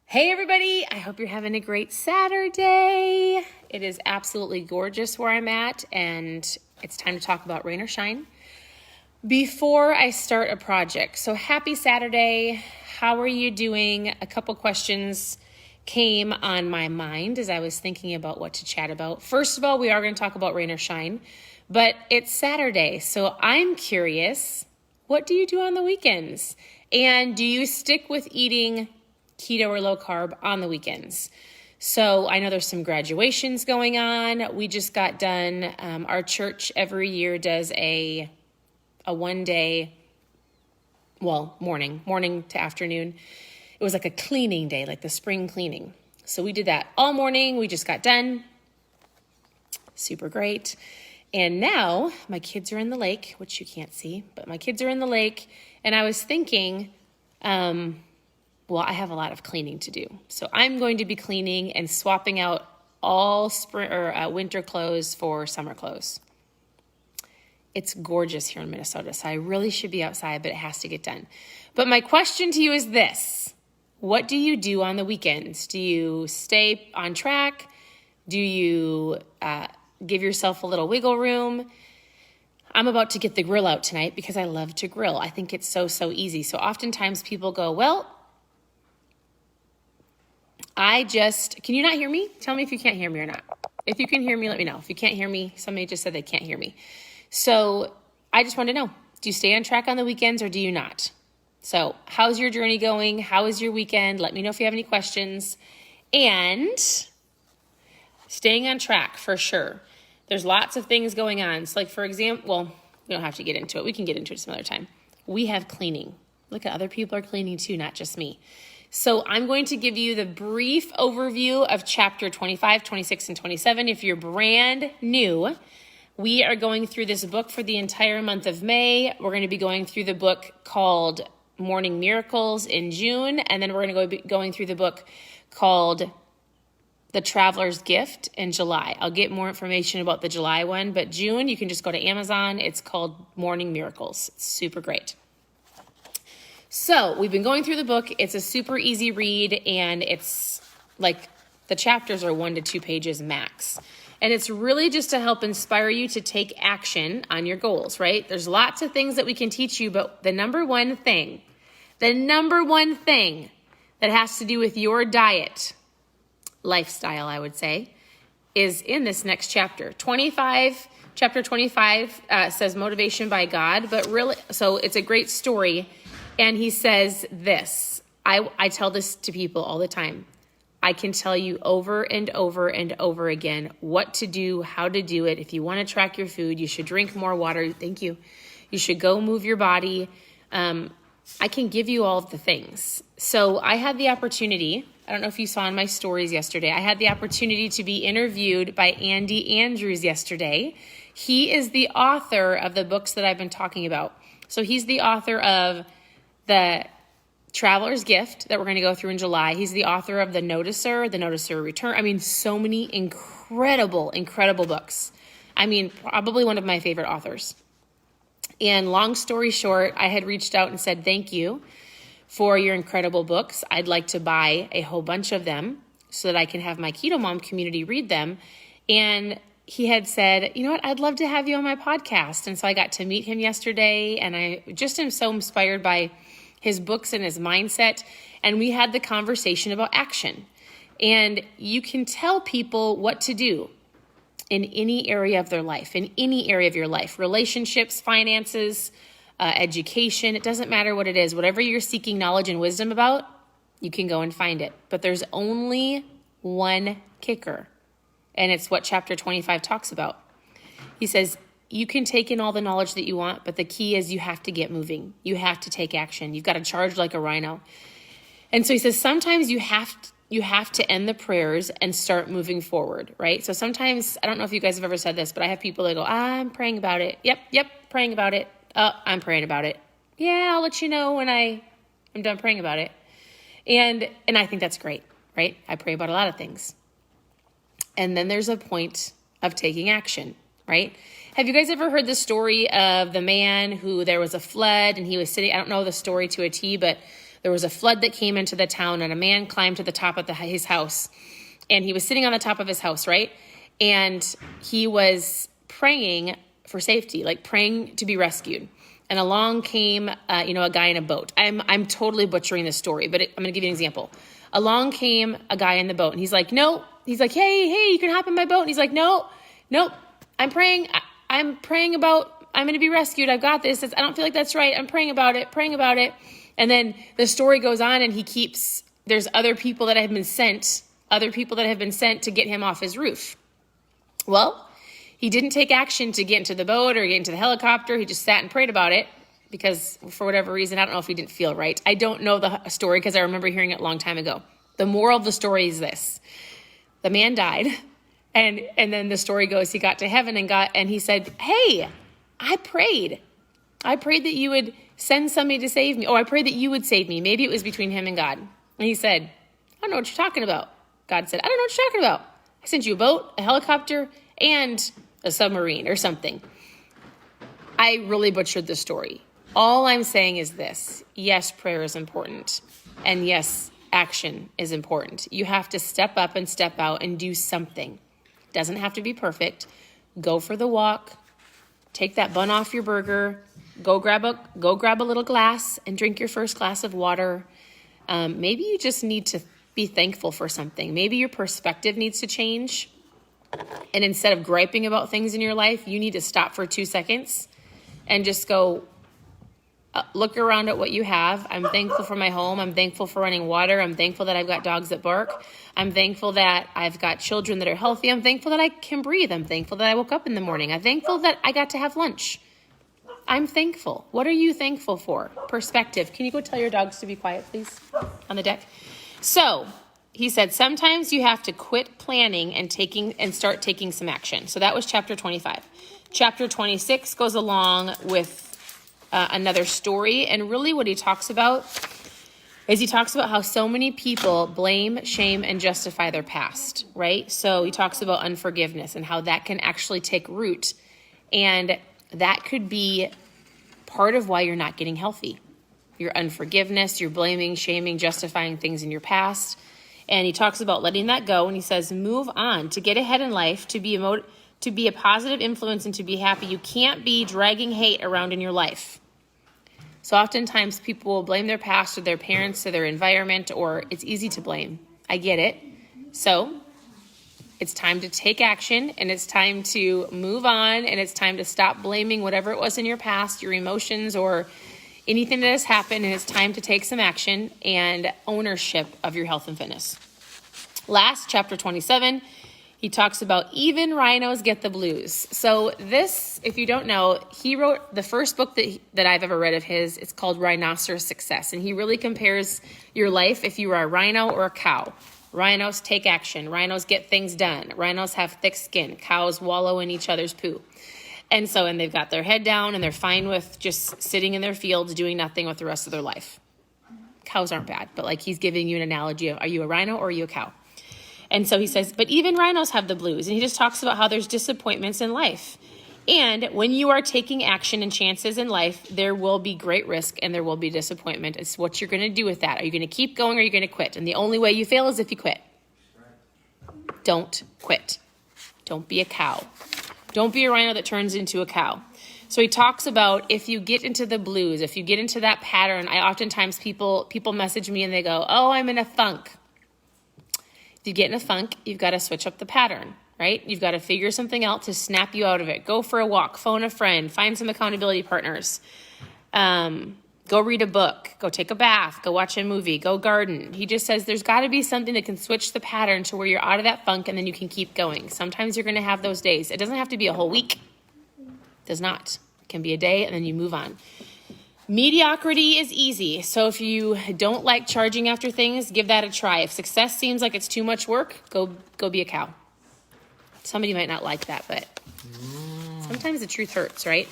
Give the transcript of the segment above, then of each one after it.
Hey everybody, I hope you're having a great Saturday. It is absolutely gorgeous where I'm at, and it's time to talk about rain or shine before I start a project. So happy Saturday. How are you doing? A couple questions came on my mind as I was thinking about what to chat about. First of all, we are going to talk about rain or shine, but it's Saturday, so I'm curious, what do you do on the weekends? And do you stick with eating keto or low carb on the weekends? So I know there's some graduations going on. We just got done. Our church every year does a 1 day, morning to afternoon. It was like a cleaning day, like the spring cleaning. So we did that all morning. We just got done. Super great. And now my kids are in the lake, which you can't see, but my kids are in the lake. And I was thinking, I have a lot of cleaning to do. So I'm going to be cleaning and swapping out all spring or winter clothes for summer clothes. It's gorgeous here in Minnesota, so I really should be outside, but it has to get done. But my question to you is this: what do you do on the weekends? Do you stay on track? Do you give yourself a little wiggle room? I'm about to get the grill out tonight because I love to grill. I think it's so easy. So oftentimes people go, can you not hear me? Tell me if you can't hear me or not. If you can hear me, let me know. If you can't hear me, somebody just said they can't hear me. So I just want to know, do you stay on track on the weekends or do you not? So how's your journey going? How is your weekend? Let me know if you have any questions. And staying on track for sure. There's lots of things going on. So like, for example, we don't have to get into it. We can get into it some other time. We have cleaning. Look at other people are cleaning too, not just me. So I'm going to give you the brief overview of chapter 25, 26, and 27. If you're brand new, we are going through this book for the entire month of May. We're going to be going through the book called Morning Miracles in June, and then we're going to be going through the book called The Traveler's Gift in July. I'll get more information about the July one, but June, you can just go to Amazon. It's called Morning Miracles. It's super great. So we've been going through the book. It's a super easy read, and it's like the chapters are 1 to 2 pages max. And it's really just to help inspire you to take action on your goals, right? There's lots of things that we can teach you, but the number one thing that has to do with your diet, lifestyle, I would say, is in this next chapter. Chapter 25 says motivation by God, but really, so it's a great story. And he says this, I tell this to people all the time. I can tell you over and over and over again what to do, how to do it. If you want to track your food, you should drink more water. Thank you. You should go move your body. I can give you all of the things. So I had the opportunity, I don't know if you saw in my stories yesterday, I had the opportunity to be interviewed by Andy Andrews yesterday. He is the author of the books that I've been talking about. So he's the author of The Traveler's Gift that we're going to go through in July. He's the author of The Noticer Return. I mean, so many incredible books. I mean, probably one of my favorite authors. And long story short, I had reached out and said, thank you for your incredible books. I'd like to buy a whole bunch of them so that I can have my Keto Mom community read them. And he had said, you know what, I'd love to have you on my podcast. And so I got to meet him yesterday, and I just am so inspired by his books and his mindset. And we had the conversation about action. And you can tell people what to do in any area of their life, in any area of your life, relationships, finances, education. It doesn't matter what it is. Whatever you're seeking knowledge and wisdom about, you can go and find it. But there's only one kicker. And it's what chapter 25 talks about. He says, you can take in all the knowledge that you want, but the key is you have to get moving. You have to take action. You've got to charge like a rhino. And so he says, sometimes you have to end the prayers and start moving forward, right? So sometimes, I don't know if you guys have ever said this, but I have people that go, I'm praying about it. Yep, praying about it. Oh, I'm praying about it. Yeah, I'll let you know when I'm done praying about it. And I think that's great, right? I pray about a lot of things. And then there's a point of taking action, right? Have you guys ever heard the story of the man who there was a flood and he was sitting, I don't know the story to a T, but there was a flood that came into the town, and a man climbed to the top of his house, and he was sitting on the top of his house, right? And he was praying for safety, like praying to be rescued. And along came, a guy in a boat. I'm totally butchering this story, but I'm going to give you an example. Along came a guy in the boat, and he's like, no. He's like, hey, you can hop in my boat. And he's like, nope. I'm praying. I'm going to be rescued. I've got this. I don't feel like that's right. I'm praying about it. And then the story goes on, and there's other people that have been sent to get him off his roof. Well, he didn't take action to get into the boat or get into the helicopter. He just sat and prayed about it because for whatever reason, I don't know if he didn't feel right. I don't know the story because I remember hearing it a long time ago. The moral of the story is this. The man died, and then the story goes, he got to heaven and he said, hey, I prayed that you would send somebody to save me. Oh, I prayed that you would save me. Maybe it was between him and God. And he said, I don't know what you're talking about. God said, I don't know what you're talking about. I sent you a boat, a helicopter, and a submarine or something. I really butchered the story. All I'm saying is this. Yes, prayer is important. And yes, action is important. You have to step up and step out and do something. It doesn't have to be perfect. Go for the walk. Take that bun off your burger. Go grab a little glass and drink your first glass of water. Maybe you just need to be thankful for something. Maybe your perspective needs to change. And instead of griping about things in your life, you need to stop for 2 seconds and just go look around at what you have. I'm thankful for my home. I'm thankful for running water. I'm thankful that I've got dogs that bark. I'm thankful that I've got children that are healthy. I'm thankful that I can breathe. I'm thankful that I woke up in the morning. I'm thankful that I got to have lunch. I'm thankful. What are you thankful for? Perspective. Can you go tell your dogs to be quiet, please, on the deck? So he said, sometimes you have to quit planning and start taking some action. So that was chapter 25. Chapter 26 goes along with another story. And really what he talks about how so many people blame, shame, and justify their past, right? So he talks about unforgiveness and how that can actually take root. And that could be part of why you're not getting healthy. Your unforgiveness, you're blaming, shaming, justifying things in your past. And he talks about letting that go. And he says, move on. To get ahead in life, to be a positive influence and to be happy, you can't be dragging hate around in your life. So oftentimes people will blame their past or their parents or their environment, or it's easy to blame. I get it. So it's time to take action, and it's time to move on, and it's time to stop blaming whatever it was in your past, your emotions, or anything that has happened, and it's time to take some action and ownership of your health and fitness. Last, chapter 27, he talks about even rhinos get the blues. So this, if you don't know, he wrote the first book that I've ever read of his. It's called Rhinoceros Success, and he really compares your life if you are a rhino or a cow. Rhinos take action. Rhinos get things done. Rhinos have thick skin. Cows wallow in each other's poo. And they've got their head down and they're fine with just sitting in their fields doing nothing with the rest of their life. Cows aren't bad, but he's giving you an analogy of, are you a rhino or are you a cow? And so he says, but even rhinos have the blues. And he just talks about how there's disappointments in life. And when you are taking action and chances in life, there will be great risk and there will be disappointment. It's what you're going to do with that. Are you going to keep going or are you going to quit? And the only way you fail is if you quit. Don't quit. Don't be a cow. Don't be a rhino that turns into a cow. So he talks about if you get into the blues, if you get into that pattern, oftentimes people message me and they go, oh, I'm in a funk. If you get in a funk, you've got to switch up the pattern, right? You've got to figure something out to snap you out of it. Go for a walk, phone a friend, find some accountability partners. Go read a book, go take a bath, go watch a movie, go garden. He just says there's got to be something that can switch the pattern to where you're out of that funk and then you can keep going. Sometimes you're going to have those days. It doesn't have to be a whole week. It does not. It can be a day and then you move on. Mediocrity is easy. So if you don't like charging after things, give that a try. If success seems like it's too much work, go be a cow. Somebody might not like that, but sometimes the truth hurts, right?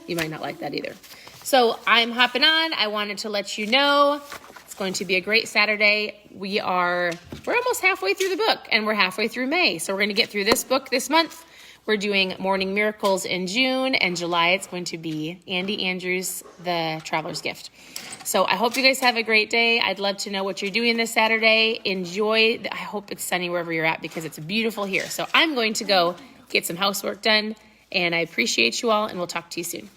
You might not like that either. So I'm hopping on. I wanted to let you know it's going to be a great Saturday. We're almost halfway through the book and we're halfway through May. So we're going to get through this book this month. We're doing Morning Miracles in June, and July it's going to be Andy Andrews, the Traveler's Gift. So I hope you guys have a great day. I'd love to know what you're doing this Saturday. Enjoy. I hope it's sunny wherever you're at because it's beautiful here. So I'm going to go get some housework done, and I appreciate you all, and we'll talk to you soon.